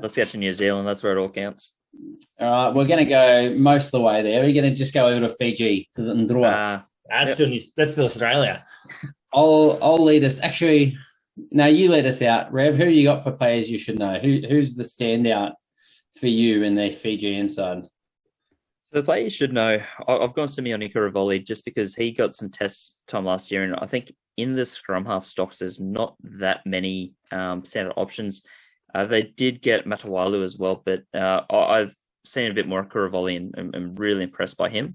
let's get to New Zealand. That's where it all counts. All right, we're going to go most of the way there. We're going to just go over to Fiji, to the Drua. That's still Australia. I'll lead us. Actually, no, you lead us out. Rev, who you got for players you should know? Who's the standout for you in the Fijian side? The player you should know, I've gone Simeonika Rivoli just because he got some test time last year, and I think in the scrum half stocks, there's not that many standard options. They did get Matawalu as well, but I've seen a bit more of Kuravoli and I'm really impressed by him.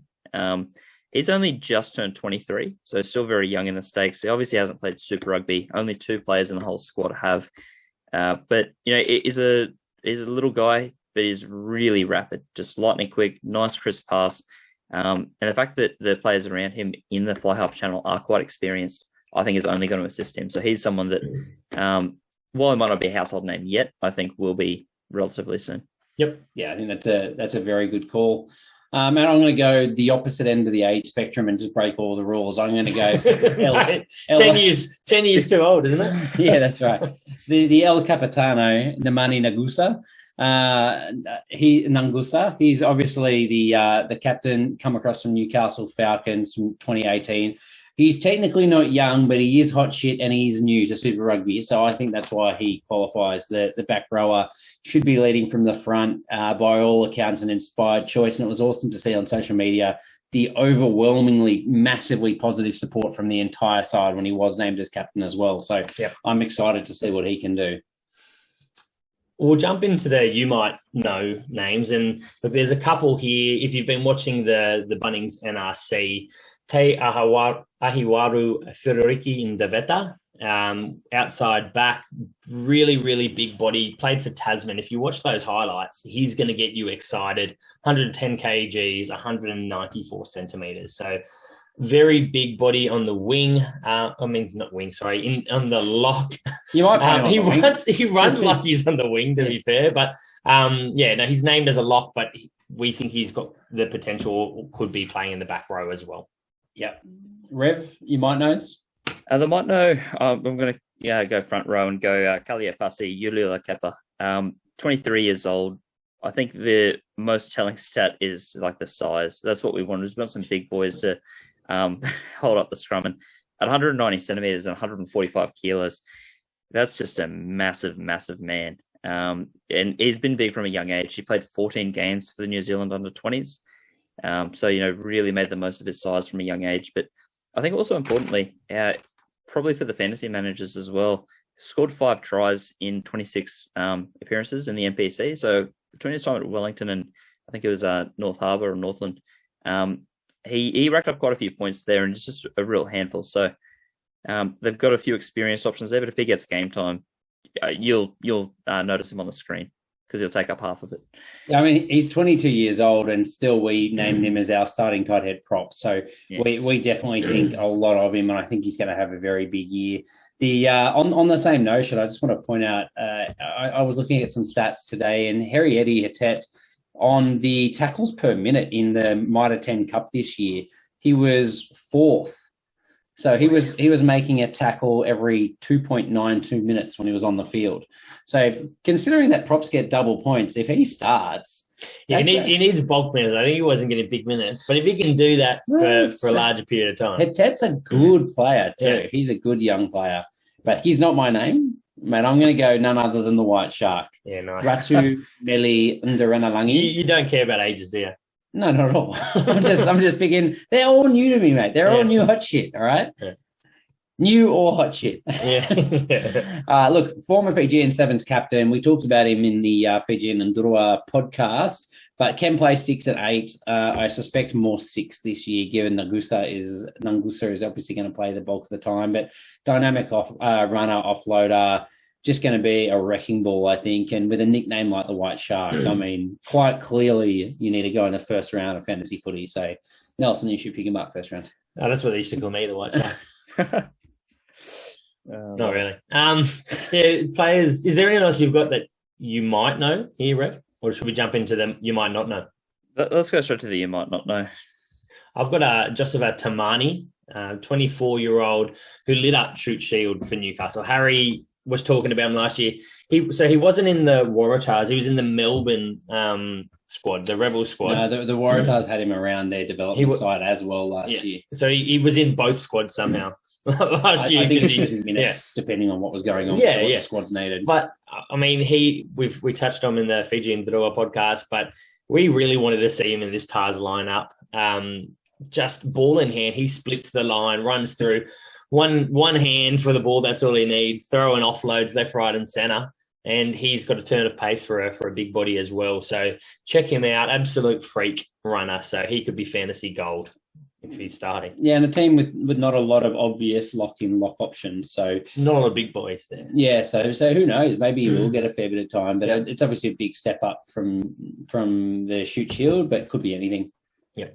He's only just turned 23, so still very young in the stakes. He obviously hasn't played Super Rugby. Only 2 players in the whole squad have. But, he's a little guy, but he's really rapid, just lightning quick, nice crisp pass. And the fact that the players around him in the fly half channel are quite experienced, I think is only going to assist him. So he's someone that, while he might not be a household name yet, I think will be relatively soon. Yep. Yeah, I think that's a very good call. And I'm going to go the opposite end of the age spectrum and just break all the rules. I'm going to go 10 years too old, isn't it? Yeah, that's right. The El Capitano, Nemani Nagusa. He's obviously the captain, come across from Newcastle Falcons from 2018. He's technically not young, but he is hot shit and he's new to Super Rugby. So I think that's why he qualifies. The back rower should be leading from the front, by all accounts, an inspired choice. And it was awesome to see on social media the overwhelmingly, massively positive support from the entire side when he was named as captain as well. So I'm excited to see what he can do. We'll jump into the you might know names, but there's a couple here. If you've been watching the Bunnings NRC, Te Ahiwaru Whiruriki in Daveta, outside back, really, really big body, played for Tasman. If you watch those highlights, he's going to get you excited. 110 kgs, 194 centimetres. So very big body on the wing. On the lock. You might he runs like he's on the wing, to be fair. But he's named as a lock, but we think he's got the potential, could be playing in the back row as well. Yeah. Rev, you might know? They might know. I'm going to go front row and go Kaliapasi Yulila Kepa. 23 years old. I think the most telling stat is like the size. That's what we want. We want some big boys to hold up the scrum. And at 190 centimetres and 145 kilos, that's just a massive, massive man. And he's been big from a young age. He played 14 games for the New Zealand under-20s. So, really made the most of his size from a young age. But I think also importantly, probably for the fantasy managers as well, scored 5 tries in 26 appearances in the NPC. So between his time at Wellington and I think it was North Harbour or Northland, he racked up quite a few points there and it's just a real handful. So they've got a few experienced options there, but if he gets game time, you'll notice him on the screen, because he'll take up half of it. I mean, he's 22 years old and still we named him as our starting tight head prop. So we definitely think a lot of him, and I think he's going to have a very big year. On the same notion, I just want to point out, I was looking at some stats today, and Harry Eddie Hatet, on the tackles per minute in the Mitre 10 Cup this year, he was 4th. So he was making a tackle every 2.92 minutes when he was on the field. So considering that props get double points, if he starts... he needs bulk minutes. I think he wasn't getting big minutes. But if he can do that for a larger period of time... Hetet's a good player too. Yeah. He's a good young player. But he's not my name. Mate, I'm going to go none other than the White Shark. Yeah, nice. Ratu Meli Ndarenalangi. You don't care about ages, do you? No, not at all. I'm just picking. They're all new to me, mate. They're all new hot shit. All right, new or hot shit. Yeah. Look, former Fijian Sevens captain. We talked about him in the Fijian Drua podcast, but can play 6 and 8. I suspect more 6 this year, given Nangusa is obviously going to play the bulk of the time. But dynamic runner, offloader. Just going to be a wrecking ball, I think. And with a nickname like the White Shark, I mean, quite clearly you need to go in the first round of fantasy footy. So, Nelson, you should pick him up first round. Oh, that's what they used to call me, the White Shark. Not really. Players, is there anyone else you've got that you might know here, Rev? Or should we jump into them you might not know? Let's go straight to the you might not know. I've got Joseph Tamani, 24-year-old, who lit up Shoot Shield for Newcastle. Harry was talking about him last year. He wasn't in the Waratahs. He was in the Melbourne squad, the Rebel squad. No, the Waratahs had him around their development side as well last year. So he was in both squads somehow last year. I think it's just minutes, depending on what was going on. What the squads needed. But I mean, we touched on him in the Fijian Drua podcast, but we really wanted to see him in this Tars lineup. Just ball in hand, he splits the line, runs through. One hand for the ball, that's all he needs. Throwing offloads left, right, and centre. And he's got a turn of pace for a big body as well. So check him out. Absolute freak runner. So he could be fantasy gold if he's starting. Yeah, and a team with not a lot of obvious lock-in, lock options. So not a lot of big boys there. Yeah, so who knows? Maybe he will get a fair bit of time. But it's obviously a big step up from the Shoot Shield, but it could be anything. Yeah.